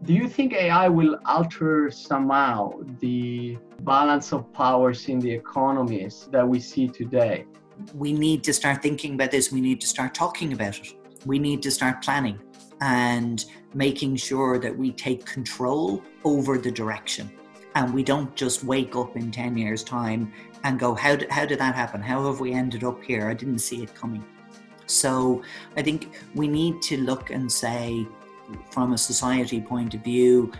Do you think AI will alter somehow the balance of powers in the economies that we see today? We need to start thinking about this. We need to start talking about it. We need to start planning and making sure that we take control over the direction. And we don't just wake up in 10 years' time and go, how did that happen? How have we ended up here? I didn't see it coming. So I think we need to look and say, from a society point of view,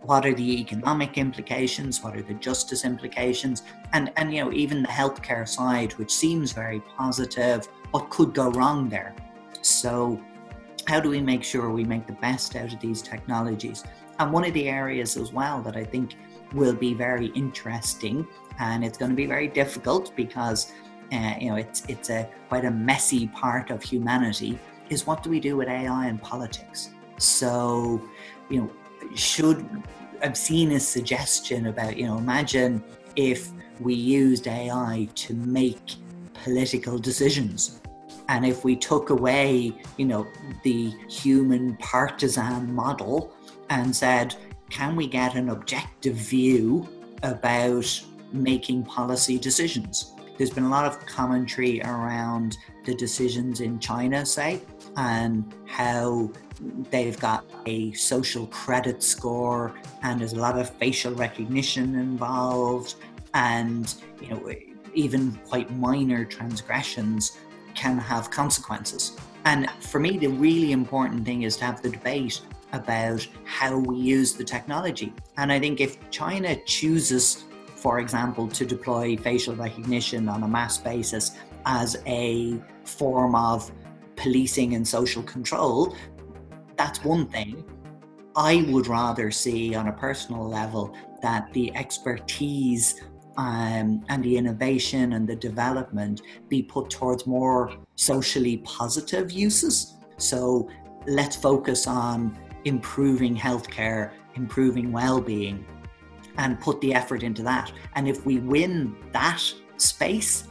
what are the economic implications? What are the justice implications? And even the healthcare side, which seems very positive, what could go wrong there? So how do we make sure we make the best out of these technologies? And one of the areas as well that I think will be very interesting, and it's going to be very difficult because it's quite a messy part of humanity, is what do we do with AI in politics? So, I've seen a suggestion about, imagine if we used AI to make political decisions. And if we took away, the human partisan model and said, can we get an objective view about making policy decisions? There's been a lot of commentary around the decisions in China, say, and how they've got a social credit score and there's a lot of facial recognition involved, and even quite minor transgressions can have consequences. And for me, the really important thing is to have the debate about how we use the technology. And I think if China chooses, for example, to deploy facial recognition on a mass basis as a form of policing and social control, that's one thing. I would rather see on a personal level that the expertise and the innovation and the development be put towards more socially positive uses. So let's focus on improving healthcare, improving well-being, and put the effort into that. And if we win that space,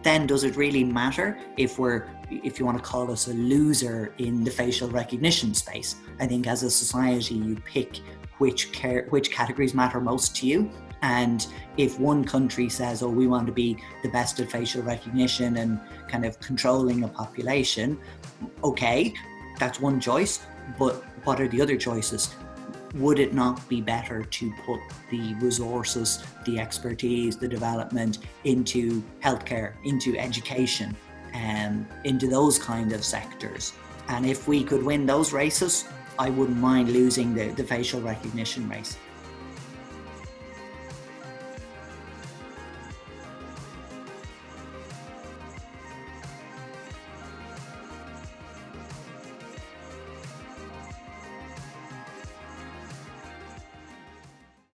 then does it really matter if you want to call us a loser in the facial recognition space? I think as a society, you pick which categories matter most to you. And if one country says, oh, we want to be the best at facial recognition and kind of controlling a population, okay, that's one choice. But what are the other choices? Would it not be better to put the resources, the expertise, the development into healthcare, into education, into those kind of sectors? And if we could win those races, I wouldn't mind losing the facial recognition race.